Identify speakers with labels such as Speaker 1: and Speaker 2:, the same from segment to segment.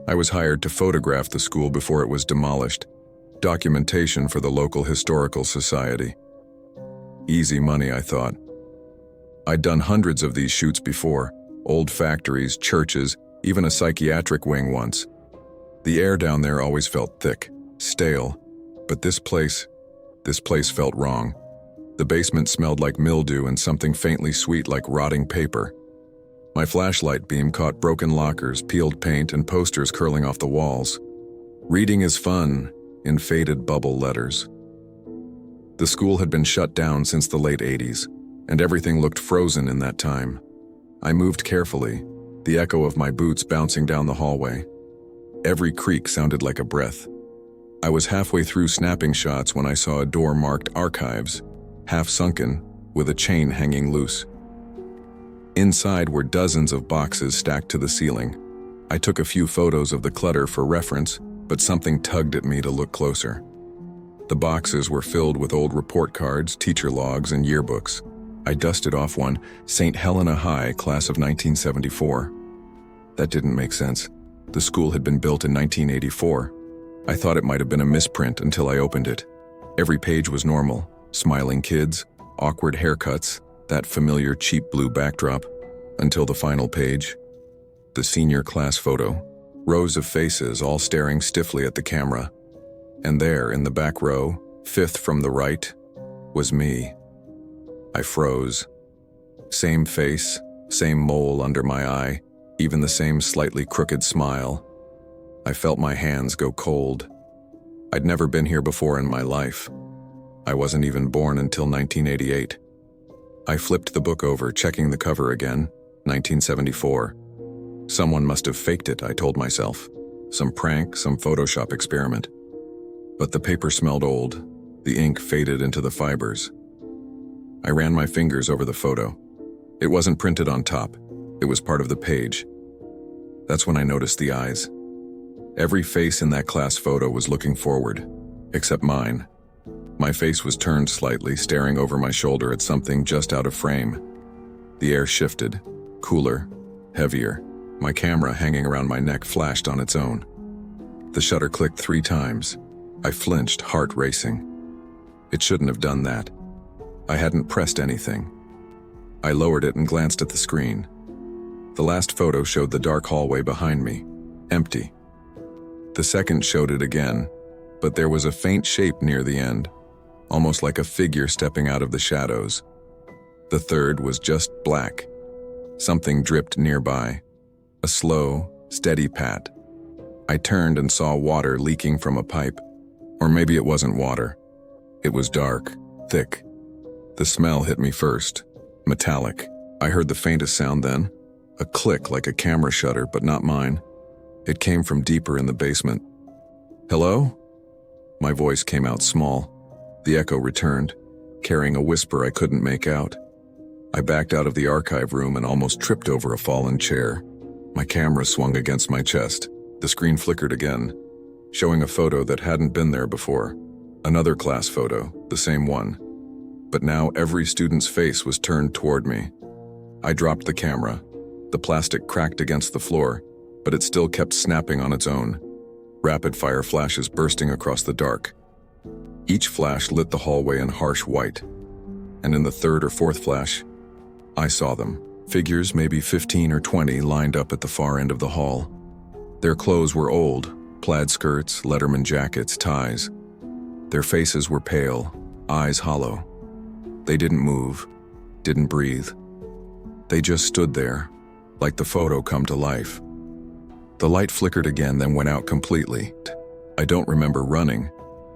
Speaker 1: I was hired to photograph the school before it was demolished. Documentation for the local historical society. Easy money, I thought. I'd done hundreds of these shoots before, old factories, churches, even a psychiatric wing once. The air down there always felt thick, stale, but this place felt wrong. The basement smelled like mildew and something faintly sweet like rotting paper. My flashlight beam caught broken lockers, peeled paint, and posters curling off the walls. Reading is fun, in faded bubble letters. The school had been shut down since the late 80s, and everything looked frozen in that time. I moved carefully, the echo of my boots bouncing down the hallway. Every creak sounded like a breath. I was halfway through snapping shots when I saw a door marked Archives, half sunken, with a chain hanging loose. Inside were dozens of boxes stacked to the ceiling. I took a few photos of the clutter for reference, but something tugged at me to look closer. The boxes were filled with old report cards, teacher logs, and yearbooks. I dusted off one, St. Helena High, class of 1974. That didn't make sense. The school had been built in 1984. I thought it might have been a misprint until I opened it. Every page was normal. Smiling kids, awkward haircuts, that familiar cheap blue backdrop, until the final page. The senior class photo. Rows of faces all staring stiffly at the camera. And there, in the back row, fifth from the right, was me. I froze. Same face, same mole under my eye, even the same slightly crooked smile. I felt my hands go cold. I'd never been here before in my life. I wasn't even born until 1988. I flipped the book over, checking the cover again, 1974. Someone must have faked it, I told myself. Some prank, some Photoshop experiment. But the paper smelled old. The ink faded into the fibers. I ran my fingers over the photo. It wasn't printed on top. It was part of the page. That's when I noticed the eyes. Every face in that class photo was looking forward, except mine. My face was turned slightly, staring over my shoulder at something just out of frame. The air shifted, cooler, heavier. My camera hanging around my neck flashed on its own. The shutter clicked 3 times. I flinched, heart racing. It shouldn't have done that. I hadn't pressed anything. I lowered it and glanced at the screen. The last photo showed the dark hallway behind me, empty. The second showed it again, but there was a faint shape near the end, almost like a figure stepping out of the shadows. The third was just black. Something dripped nearby. A slow, steady pat. I turned and saw water leaking from a pipe. Or maybe it wasn't water. It was dark, thick. The smell hit me first. Metallic. I heard the faintest sound then. A click like a camera shutter, but not mine. It came from deeper in the basement. Hello? My voice came out small. The echo returned, carrying a whisper I couldn't make out. I backed out of the archive room and almost tripped over a fallen chair. My camera swung against my chest. The screen flickered again, showing a photo that hadn't been there before. Another class photo, the same one. But now every student's face was turned toward me. I dropped the camera. The plastic cracked against the floor, but it still kept snapping on its own. Rapid-fire flashes bursting across the dark. Each flash lit the hallway in harsh white. And in the third or fourth flash, I saw them. Figures, maybe 15 or 20, lined up at the far end of the hall. Their clothes were old, plaid skirts, Letterman jackets, ties. Their faces were pale, eyes hollow. They didn't move, didn't breathe. They just stood there, like the photo come to life. The light flickered again, then went out completely. I don't remember running.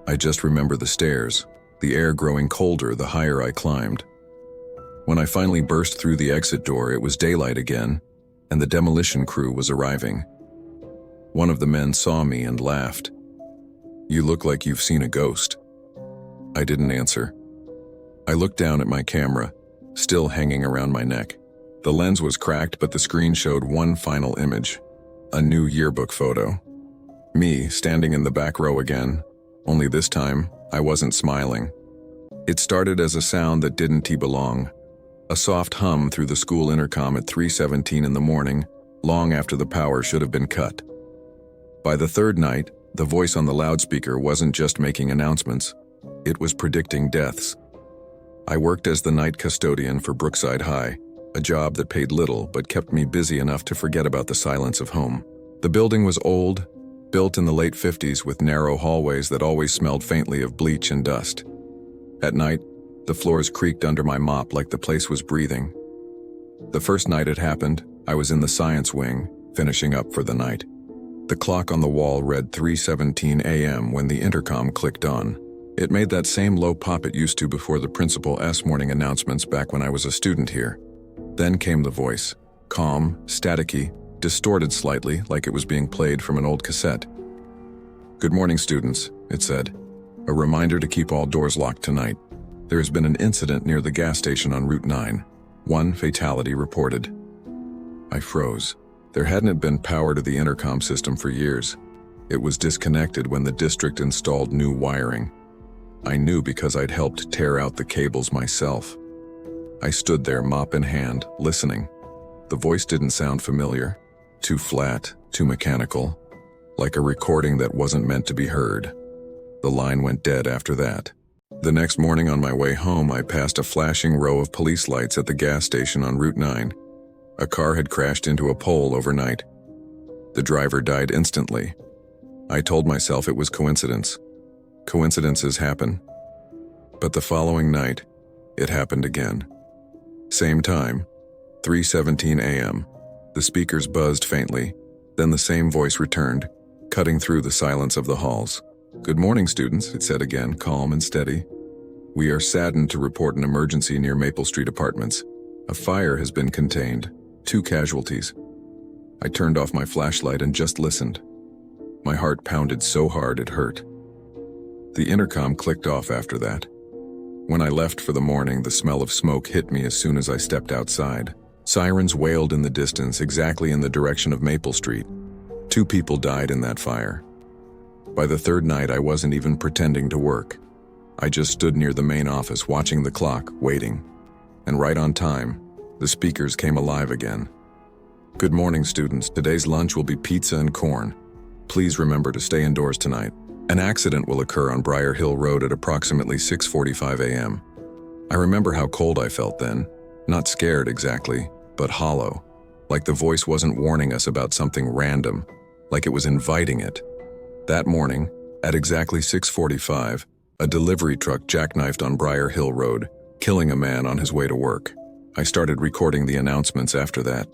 Speaker 1: I just remember the stairs, the air growing colder the higher I climbed. When I finally burst through the exit door, it was daylight again, and the demolition crew was arriving. One of the men saw me and laughed. "You look like you've seen a ghost." I didn't answer. I looked down at my camera, still hanging around my neck. The lens was cracked, but the screen showed one final image. A new yearbook photo. Me, standing in the back row again, only this time, I wasn't smiling. It started as a sound that didn't belong. A soft hum through the school intercom at 3:17 in the morning, long after the power should have been cut. By the third night, the voice on the loudspeaker wasn't just making announcements, it was predicting deaths. I worked as the night custodian for Brookside High, a job that paid little but kept me busy enough to forget about the silence of home. The building was old, built in the late 50s with narrow hallways that always smelled faintly of bleach and dust. At night, the floors creaked under my mop like the place was breathing. The first night it happened, I was in the science wing, finishing up for the night. The clock on the wall read 3:17 a.m. when the intercom clicked on. It made that same low pop it used to before the Principal S morning announcements back when I was a student here. Then came the voice, calm, staticky, distorted slightly like it was being played from an old cassette. "Good morning, students," it said. "A reminder to keep all doors locked tonight. There has been an incident near the gas station on Route 9. 1 fatality reported." I froze. There hadn't been power to the intercom system for years. It was disconnected when the district installed new wiring. I knew because I'd helped tear out the cables myself. I stood there, mop in hand, listening. The voice didn't sound familiar. Too flat, too mechanical. Like a recording that wasn't meant to be heard. The line went dead after that. The next morning on my way home, I passed a flashing row of police lights at the gas station on Route 9. A car had crashed into a pole overnight. The driver died instantly. I told myself it was coincidence. Coincidences happen. But the following night, it happened again. Same time, 3:17 a.m. The speakers buzzed faintly, then the same voice returned, cutting through the silence of the halls. "Good morning, students," it said again, calm and steady. "We are saddened to report an emergency near Maple Street Apartments. A fire has been contained. 2 casualties." I turned off my flashlight and just listened. My heart pounded so hard it hurt. The intercom clicked off after that. When I left for the morning, the smell of smoke hit me as soon as I stepped outside. Sirens wailed in the distance, exactly in the direction of Maple Street. 2 people died in that fire. By the third night, I wasn't even pretending to work. I just stood near the main office, watching the clock, waiting. And right on time, the speakers came alive again. "Good morning, students. Today's lunch will be pizza and corn. Please remember to stay indoors tonight. An accident will occur on Briar Hill Road at approximately 6:45 a.m. I remember how cold I felt then. Not scared exactly, but hollow. Like the voice wasn't warning us about something random, like it was inviting it. That morning, at exactly 6:45, a delivery truck jackknifed on Briar Hill Road, killing a man on his way to work. I started recording the announcements after that.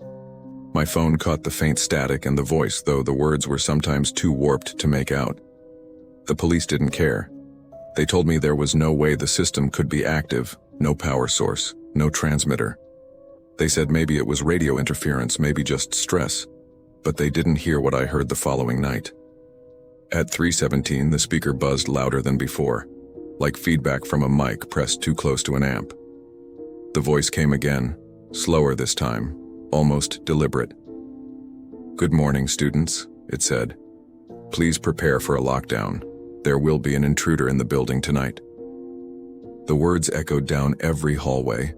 Speaker 1: My phone caught the faint static and the voice, though the words were sometimes too warped to make out. The police didn't care. They told me there was no way the system could be active, no power source, no transmitter. They said maybe it was radio interference, maybe just stress, but they didn't hear what I heard the following night. At 3:17, the speaker buzzed louder than before, like feedback from a mic pressed too close to an amp. The voice came again, slower this time, almost deliberate. "Good morning, students," it said. "Please prepare for a lockdown. There will be an intruder in the building tonight." The words echoed down every hallway.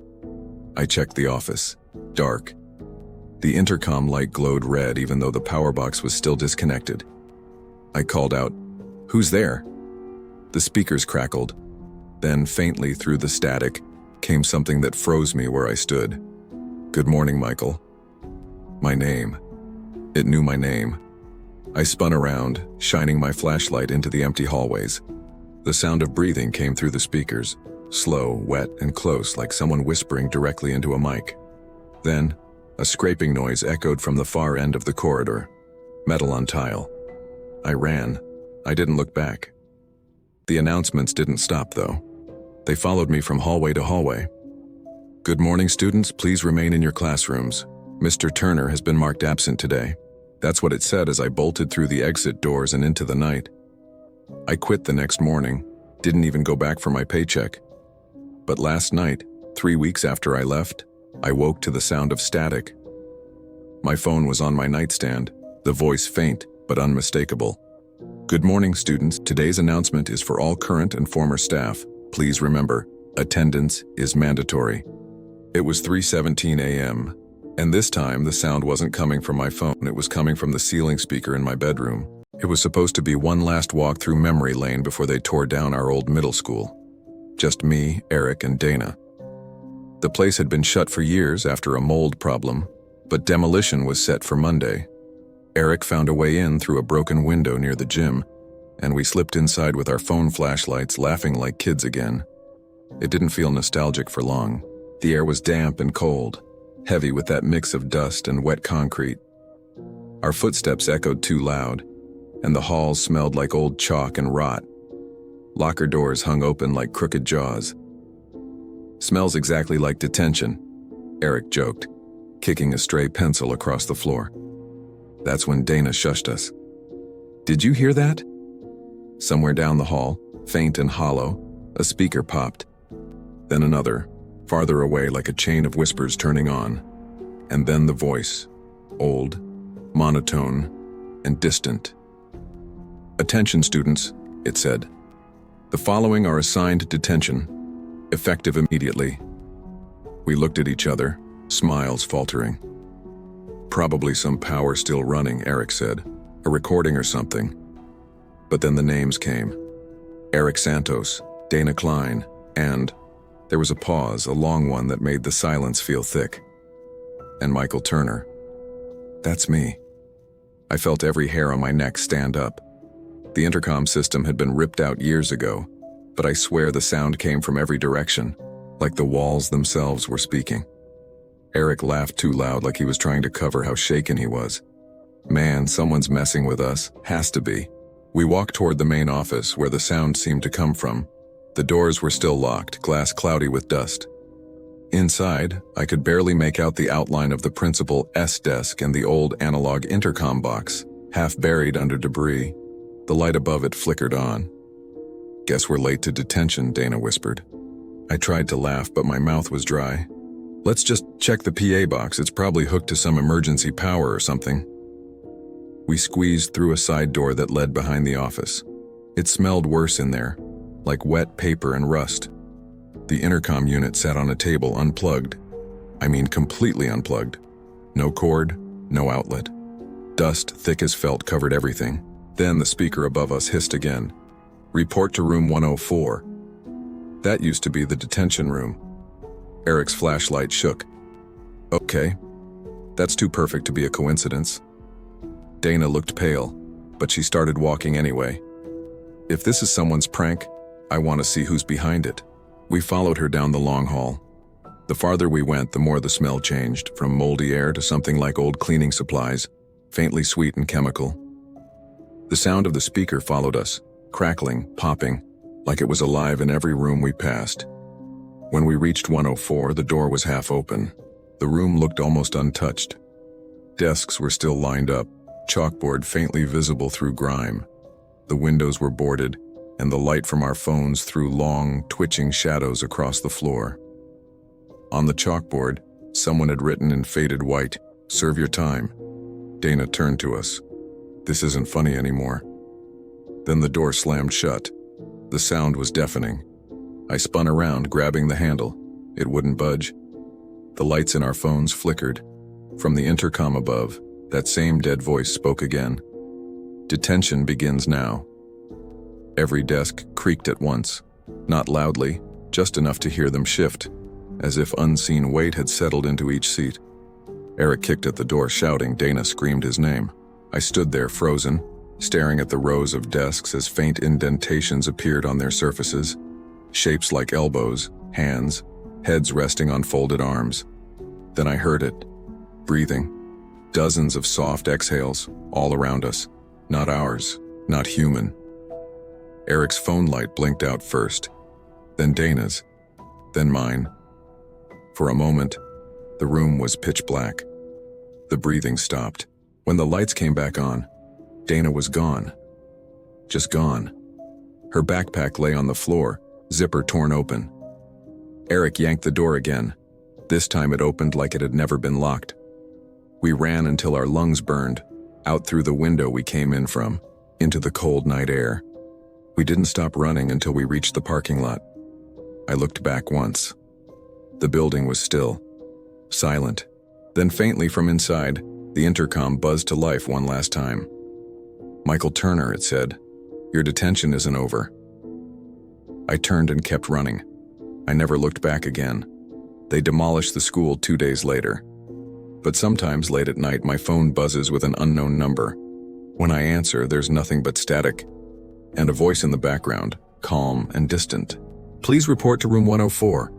Speaker 1: I checked the office. Dark. The intercom light glowed red even though the power box was still disconnected. I called out, "Who's there?" The speakers crackled. Then, faintly through the static, came something that froze me where I stood. "Good morning, Michael." My name. It knew my name. I spun around, shining my flashlight into the empty hallways. The sound of breathing came through the speakers, slow, wet, and close like someone whispering directly into a mic. Then, a scraping noise echoed from the far end of the corridor. Metal on tile. I ran. I didn't look back. The announcements didn't stop, though. They followed me from hallway to hallway. "Good morning, students. Please remain in your classrooms. Mr. Turner has been marked absent today." That's what it said as I bolted through the exit doors and into the night. I quit the next morning, didn't even go back for my paycheck. But last night, 3 weeks after I left, I woke to the sound of static. My phone was on my nightstand, the voice faint but unmistakable. "Good morning, students. Today's announcement is for all current and former staff. Please remember, attendance is mandatory." It was 3:17 a.m., and this time the sound wasn't coming from my phone, it was coming from the ceiling speaker in my bedroom. It was supposed to be one last walk through memory lane before they tore down our old middle school. Just me, Eric, and Dana. The place had been shut for years after a mold problem, but demolition was set for Monday. Eric found a way in through a broken window near the gym, and we slipped inside with our phone flashlights, laughing like kids again. It didn't feel nostalgic for long. The air was damp and cold, heavy with that mix of dust and wet concrete. Our footsteps echoed too loud, and the halls smelled like old chalk and rot. Locker doors hung open like crooked jaws. "Smells exactly like detention," Eric joked, kicking a stray pencil across the floor. That's when Dana shushed us. "Did you hear that?" Somewhere down the hall, faint and hollow, a speaker popped. Then another, farther away like a chain of whispers turning on. And then the voice, old, monotone, and distant. "Attention students," it said. "The following are assigned detention, effective immediately." We looked at each other, smiles faltering. "Probably some power still running," Eric said. "A recording or something." But then the names came. Eric Santos, Dana Klein, and there was a pause, a long one that made the silence feel thick. And Michael Turner. That's me. I felt every hair on my neck stand up. The intercom system had been ripped out years ago, but I swear the sound came from every direction, like the walls themselves were speaking. Eric laughed too loud, like he was trying to cover how shaken he was. "Man, someone's messing with us. Has to be." We walked toward the main office where the sound seemed to come from. The doors were still locked, glass cloudy with dust. Inside, I could barely make out the outline of the principal's desk and the old analog intercom box, half buried under debris. The light above it flickered on. "Guess we're late to detention," Dana whispered. I tried to laugh, but my mouth was dry. "Let's just check the PA box. It's probably hooked to some emergency power or something." We squeezed through a side door that led behind the office. It smelled worse in there, like wet paper and rust. The intercom unit sat on a table, unplugged. I mean, completely unplugged. No cord, no outlet. Dust, thick as felt, covered everything. Then the speaker above us hissed again. "Report to room 104. That used to be the detention room. Eric's flashlight shook. "Okay. That's too perfect to be a coincidence." Dana looked pale, but she started walking anyway. "If this is someone's prank, I want to see who's behind it." We followed her down the long hall. The farther we went, the more the smell changed, from moldy air to something like old cleaning supplies, faintly sweet and chemical. The sound of the speaker followed us, crackling, popping, like it was alive in every room we passed. When we reached 104, the door was half open. The room looked almost untouched. Desks were still lined up, chalkboard faintly visible through grime. The windows were boarded, and the light from our phones threw long, twitching shadows across the floor. On the chalkboard, someone had written in faded white, "Serve your time." Dana turned to us. "This isn't funny anymore." Then the door slammed shut. The sound was deafening. I spun around, grabbing the handle. It wouldn't budge. The lights in our phones flickered. From the intercom above, that same dead voice spoke again. "Detention begins now." Every desk creaked at once, not loudly, just enough to hear them shift, as if unseen weight had settled into each seat. Eric kicked at the door, shouting. Dana screamed his name. I stood there, frozen, staring at the rows of desks as faint indentations appeared on their surfaces, shapes like elbows, hands, heads resting on folded arms. Then I heard it, breathing. Dozens of soft exhales, all around us. Not ours, not human. Eric's phone light blinked out first, then Dana's, then mine. For a moment, the room was pitch black. The breathing stopped. When the lights came back on, Dana was gone. Just gone. Her backpack lay on the floor, zipper torn open. Eric yanked the door again. This time it opened like it had never been locked. We ran until our lungs burned, out through the window we came in from, into the cold night air. We didn't stop running until we reached the parking lot. I looked back once. The building was still, silent. Then faintly from inside, the intercom buzzed to life one last time. "Michael Turner," it said. "Your detention isn't over." I turned and kept running. I never looked back again. They demolished the school 2 days later. But sometimes late at night, my phone buzzes with an unknown number. When I answer, there's nothing but static, and a voice in the background, calm and distant. "Please report to room 104.